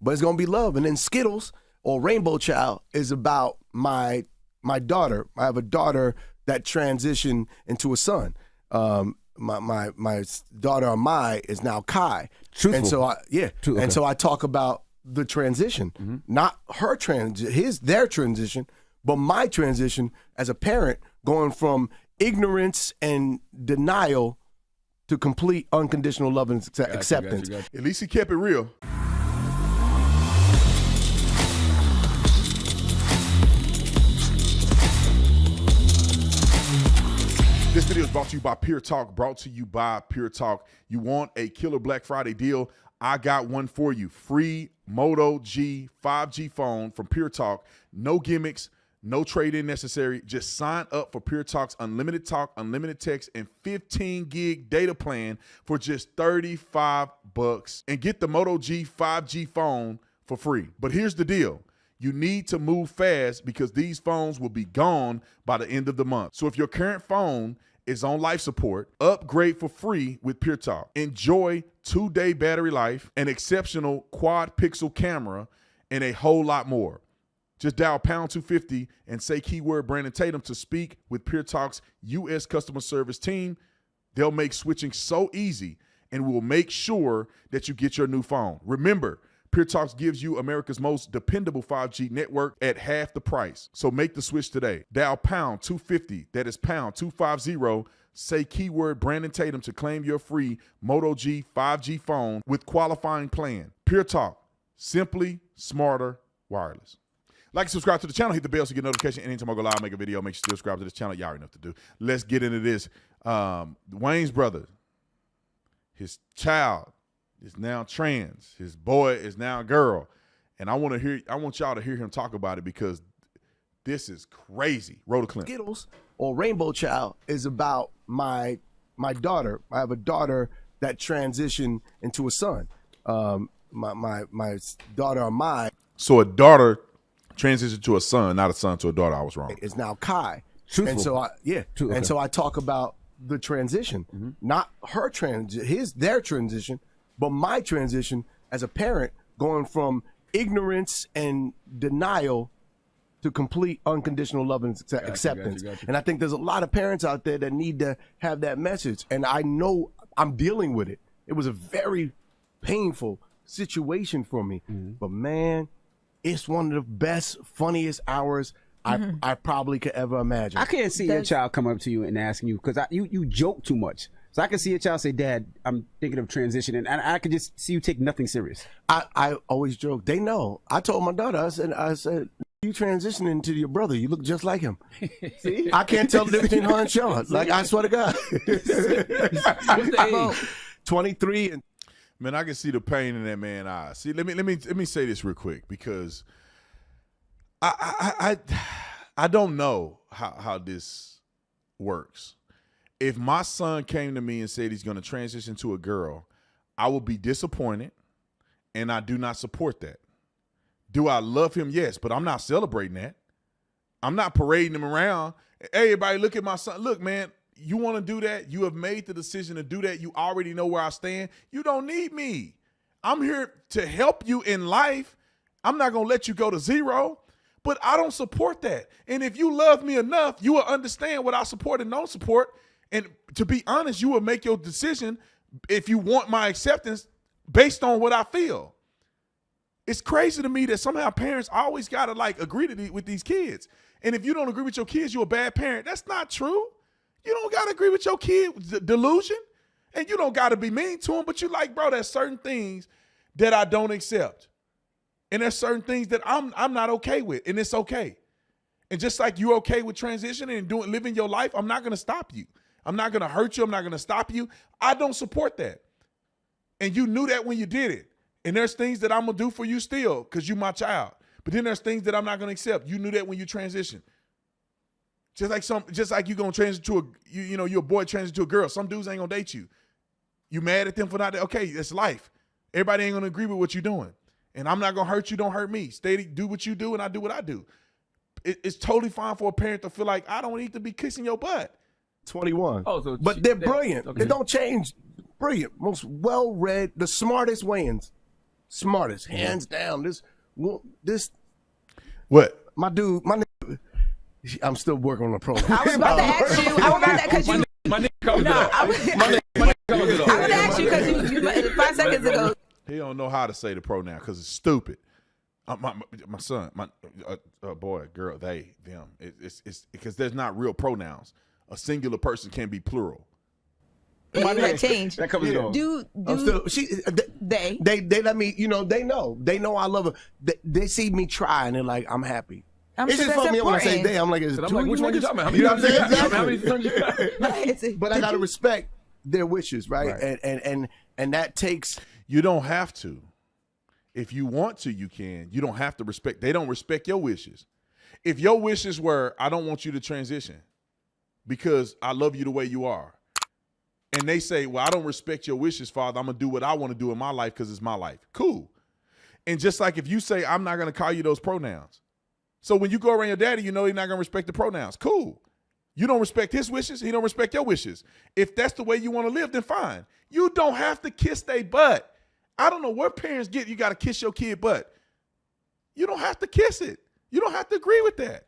but it's gonna be love. And then Skittles or Rainbow Child is about my daughter. I have a daughter that transitioned into a son. My daughter Amai is now Kai. Truthful. And so and so I talk about the transition, not her their transition, but my transition as a parent, going from ignorance and denial to complete unconditional love and acceptance. At least he kept it real. This video is brought to you by Pure Talk, You want a killer Black Friday deal? I got one for you. Free Moto G 5G phone from Pure Talk. No gimmicks, no trade-in necessary. Just sign up for Pure Talk's unlimited talk, unlimited text, and 15 gig data plan for just $35 and get the Moto G 5G phone for free. But here's the deal. You need to move fast because these phones will be gone by the end of the month. So if your current phone is on life support, upgrade for free with Pure Talk. Enjoy 2-day battery life, an exceptional quad pixel camera, and a whole lot more. Just dial pound 250 and say keyword Brandon Tatum to speak with Pure Talk's U.S. customer service team. They'll make switching so easy and will make sure that you get your new phone. Remember, Pure Talks gives you America's most dependable 5G network at half the price. So make the switch today. Dial pound 250, that is pound 250, say keyword Brandon Tatum to claim your free Moto G 5G phone with qualifying plan. Pure Talk, simply smarter wireless. Like and subscribe to the channel, hit the bell so you get notification anytime I go live, make a video, make sure you subscribe to this channel. Y'all already know what to do. Let's get into this. Wayans' brother, his child is now trans. His boy is now a girl. And I want y'all to hear him talk about it because this is crazy. Roll the clip. Skittles or Rainbow Child is about my daughter. I have a daughter that transitioned into a son. My daughter Amai. So a daughter transitioned to a son, not a son to a daughter. I was wrong. Is now Kai. Truthful. And so and so I talk about the transition, not her their transition, but my transition as a parent, going from ignorance and denial to complete unconditional love and acceptance. Gotcha. And I think there's a lot of parents out there that need to have that message. And I know I'm dealing with it. It was a very painful situation for me. But man, it's one of the best, funniest hours I probably could ever imagine. I can't see your child come up to you and asking you, because you joke too much. So I can see a child say, "Dad, I'm thinking of transitioning," and I could just see you take nothing serious. I always joke. They know. I told my daughter, I said, you transitioning to your brother. You look just like him. See? I can't tell the difference between her and Sean. Like, I swear to God. I'm 23 and. Man, I can see the pain in that man's eyes. See, let me say this real quick because I don't know how this works. If my son came to me and said he's going to transition to a girl, I would be disappointed, and I do not support that. Do I love him? Yes, but I'm not celebrating that. I'm not parading him around. Hey, everybody, look at my son. Look, man, you want to do that? You have made the decision to do that. You already know where I stand. You don't need me. I'm here to help you in life. I'm not going to let you go to zero, but I don't support that. And if you love me enough, you will understand what I support and don't support. And to be honest, you will make your decision if you want my acceptance based on what I feel. It's crazy to me that somehow parents always got to like agree with these kids. And if you don't agree with your kids, you're a bad parent. That's not true. You don't got to agree with your kid, delusion. And you don't got to be mean to them, but you like, bro, there's certain things that I don't accept. And there's certain things that I'm not okay with, and it's okay. And just like you're okay with transitioning and living your life, I'm not going to stop you. I'm not going to hurt you. I'm not going to stop you. I don't support that. And you knew that when you did it. And there's things that I'm going to do for you still because you're my child. But then there's things that I'm not going to accept. You knew that when you transition. Just like you're going to transition to you're a boy transition to a girl. Some dudes ain't going to date you. You mad at them for not, okay, it's life. Everybody ain't going to agree with what you're doing. And I'm not going to hurt you, don't hurt me. Do what you do and I do what I do. It's totally fine for a parent to feel like I don't need to be kissing your butt. 21. But they're brilliant. Okay. They don't change. Brilliant. Most well-read, the smartest Wayans. smartest, hands down. This, What? my dude, I'm still working on the program. I was about to ask you. I was about to because you. My nigga covered it up. I was My nigga covered it up. going to ask you because you 5 seconds ago. He don't know how to say the pronoun because it's stupid. My son, my boy, girl, they, them. It's because there's not real pronouns. A singular person can be plural. You had changed. That covers it all. They let me, they know I love her. They see me try and they're like, I'm happy. I'm It's sure just that's for me when I say important. they. I'm like, it's I'm two like, which one you talking about? You know what I'm saying? How many sons you got? But I gotta respect their wishes, right? And that takes. You don't have to. If you want to, you can. You don't have to respect. They don't respect your wishes. If your wishes were, I don't want you to transition because I love you the way you are. And they say, well, I don't respect your wishes, Father. I'm going to do what I want to do in my life because it's my life. Cool. And just like if you say, I'm not going to call you those pronouns. So when you go around your daddy, you know he's not going to respect the pronouns. Cool. You don't respect his wishes. He don't respect your wishes. If that's the way you want to live, then fine. You don't have to kiss their butt. I don't know where parents get you got to kiss your kid butt. You don't have to kiss it. You don't have to agree with that.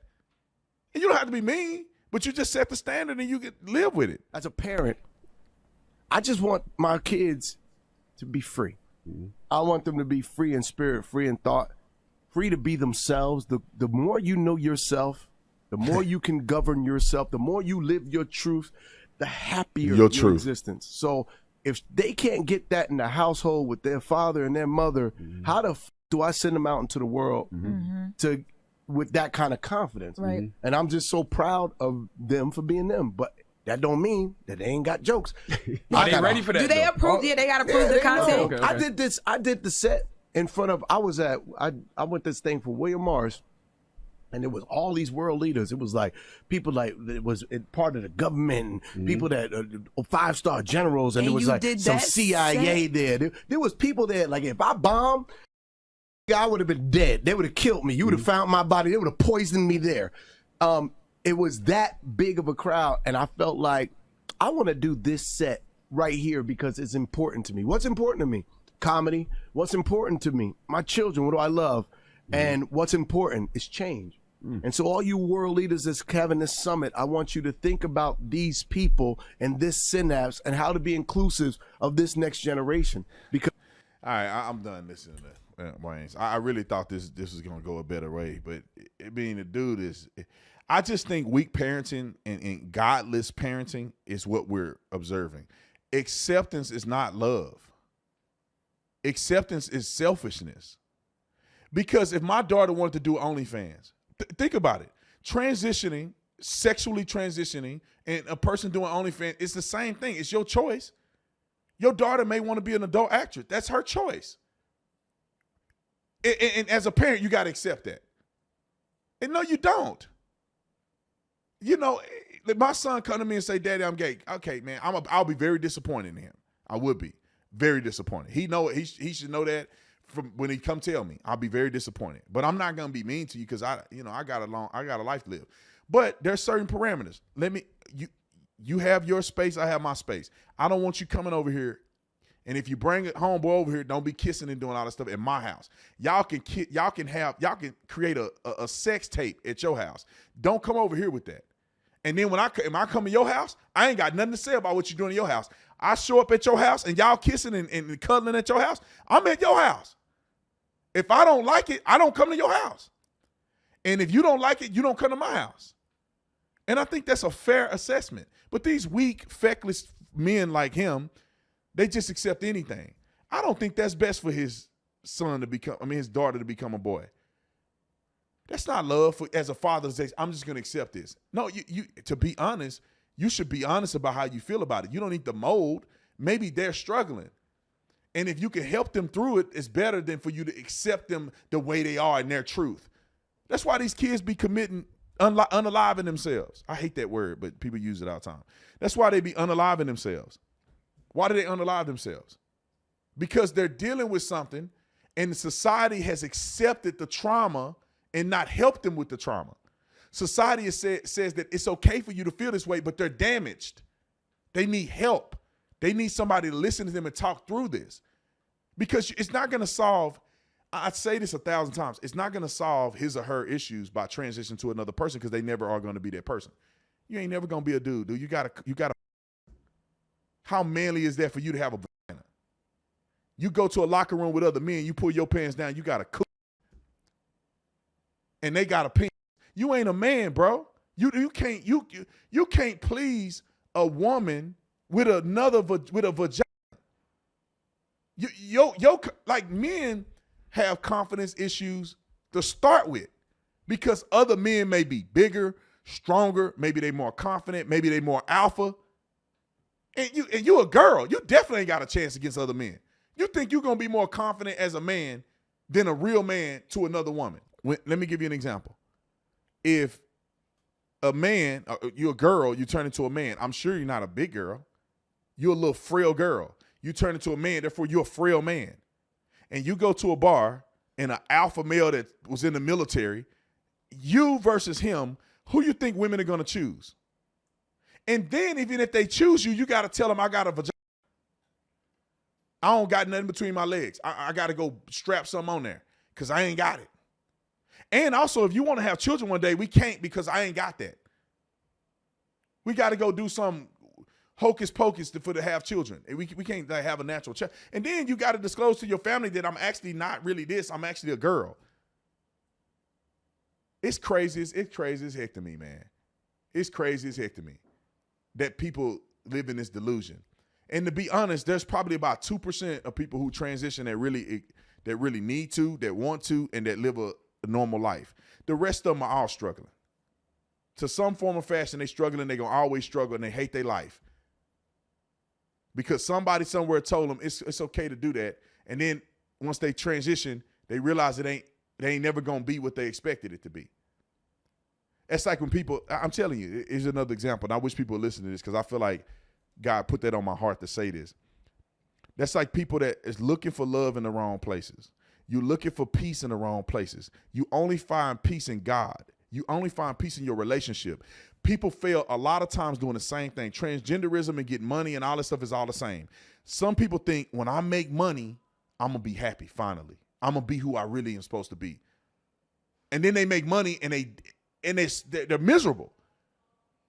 And you don't have to be mean, but you just set the standard and you can live with it. As a parent, I just want my kids to be free. I want them to be free in spirit, free in thought, free to be themselves. The more you know yourself, the more you can govern yourself, the more you live your truth, the happier your existence. So if they can't get that in the household with their father and their mother, how the do I send them out into the world to with that kind of confidence? Right. And I'm just so proud of them for being them. But that don't mean that they ain't got jokes. Are they ready for that? Do they though? approve? Yeah, they got to approve the they content. know. Okay. I did the set in front of. I went this thing for William Morris, and it was all these world leaders. It was like people like it was part of the government, people that 5-star generals, and And it was you like did some that CIA set? there. There was people there. Like if I bombed, I would have been dead. They would have killed me. You would have found my body. They would have poisoned me there. It was that big of a crowd, and I felt like I want to do this set right here because it's important to me. What's important to me? Comedy. What's important to me? My children. What do I love? And what's important is change. And so all you world leaders that's having this summit, I want you to think about these people and this synapse and how to be inclusive of this next generation. Because All right, I'm done listening to Wayans. I really thought this was going to go a better way, but it being a dude is – I just think weak parenting and godless parenting is what we're observing. Acceptance is not love. Acceptance is selfishness. Because if my daughter wanted to do OnlyFans, think about it. Transitioning, sexually transitioning, and a person doing OnlyFans, it's the same thing. It's your choice. Your daughter may want to be an adult actress. That's her choice. And as a parent, you got to accept that. And no, you don't. You know, my son come to me and say, Daddy, I'm gay. Okay, man, I'll be very disappointed in him. I would be very disappointed. He should know that from when he come tell me. I'll be very disappointed. But I'm not gonna be mean to you because I got a life to live. But there's certain parameters. You have your space, I have my space. I don't want you coming over here. And if you bring a homeboy over here, don't be kissing and doing all that stuff at my house. Y'all can create a sex tape at your house. Don't come over here with that. And then when I come to your house, I ain't got nothing to say about what you're doing in your house. I show up at your house and y'all kissing and cuddling at your house. I'm at your house. If I don't like it, I don't come to your house. And if you don't like it, you don't come to my house. And I think that's a fair assessment. But these weak, feckless men like him, they just accept anything. I don't think that's best for his daughter to become a boy. That's not love as a father to say, I'm just going to accept this. No, you to be honest, you should be honest about how you feel about it. You don't need to mold. Maybe they're struggling. And if you can help them through it, it's better than for you to accept them the way they are in their truth. That's why these kids be committing unaliving themselves. I hate that word, but people use it all the time. That's why they be unaliving themselves. Why do they unalive themselves? Because they're dealing with something and society has accepted the trauma and not helped them with the trauma. Society says that it's okay for you to feel this way, but they're damaged. They need help. They need somebody to listen to them and talk through this. Because it's not going to solve, I say this 1,000 times, it's not going to solve his or her issues by transitioning to another person because they never are going to be that person. You ain't never going to be a dude. You got to. How manly is that for you to have a vagina? You go to a locker room with other men, you pull your pants down, you got a cook. And they got a penis. You ain't a man, bro. You can't please a woman with a vagina. Like men have confidence issues to start with because other men may be bigger, stronger, maybe they more confident, maybe they more alpha. And you a girl, you definitely ain't got a chance against other men. You think you're gonna be more confident as a man than a real man to another woman. Let me give you an example. If a man, you're a girl, you turn into a man, I'm sure you're not a big girl. You're a little frail girl. You turn into a man, therefore you're a frail man. And you go to a bar and an alpha male that was in the military, you versus him, who you think women are going to choose? And then even if they choose you, you got to tell them I got a vagina. I don't got nothing between my legs. I got to go strap something on there because I ain't got it. And also, if you want to have children one day, we can't because I ain't got that. We got to go do some hocus pocus to have children. We can't have a natural child. And then you got to disclose to your family that I'm actually not really this. I'm actually a girl. It's crazy. It's crazy as heck to me, man. It's crazy as heck to me that people live in this delusion. And to be honest, there's probably about 2% of people who transition that really need to, that want to, and that live a normal life. The rest of them are all struggling. To some form of fashion, they struggling. They're going to always struggle, and they hate their life. Because somebody somewhere told them it's okay to do that. And then once they transition, they realize they ain't never going to be what they expected it to be. It's like when people, I'm telling you, here's another example. And I wish people would listen to this because I feel like God put that on my heart to say this. That's like people that is looking for love in the wrong places. You're looking for peace in the wrong places. You only find peace in God. You only find peace in your relationship. People fail a lot of times doing the same thing. Transgenderism and getting money and all this stuff is all the same. Some people think when I make money, I'm going to be happy finally. I'm going to be who I really am supposed to be. And then they make money and they're miserable.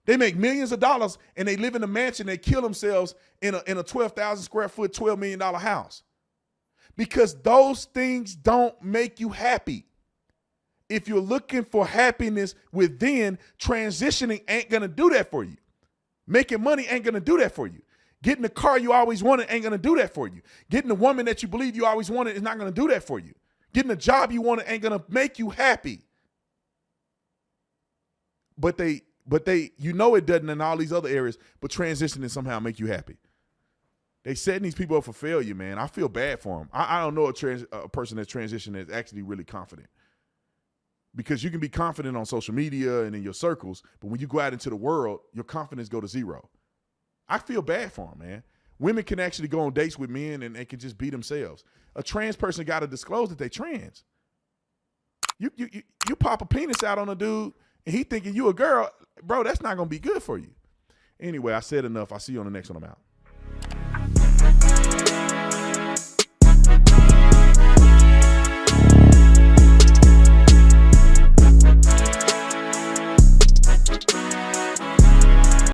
They make millions of dollars and they live in a mansion. They kill themselves in a 12,000 square foot, $12 million house. Because those things don't make you happy. If you're looking for happiness within, transitioning ain't going to do that for you. Making money ain't going to do that for you. Getting the car you always wanted ain't going to do that for you. Getting the woman that you believe you always wanted is not going to do that for you. Getting the job you wanted ain't going to make you happy. But they, you know it doesn't in all these other areas, but transitioning somehow make you happy. They setting these people up for failure, man. I feel bad for them. I don't know a person that's transitioned that's actually really confident. Because you can be confident on social media and in your circles, but when you go out into the world, your confidence go to zero. I feel bad for them, man. Women can actually go on dates with men and they can just be themselves. A trans person got to disclose that they trans. You pop a penis out on a dude and he thinking you a girl, bro, that's not going to be good for you. Anyway, I said enough. I'll see you on the next one. I'm out.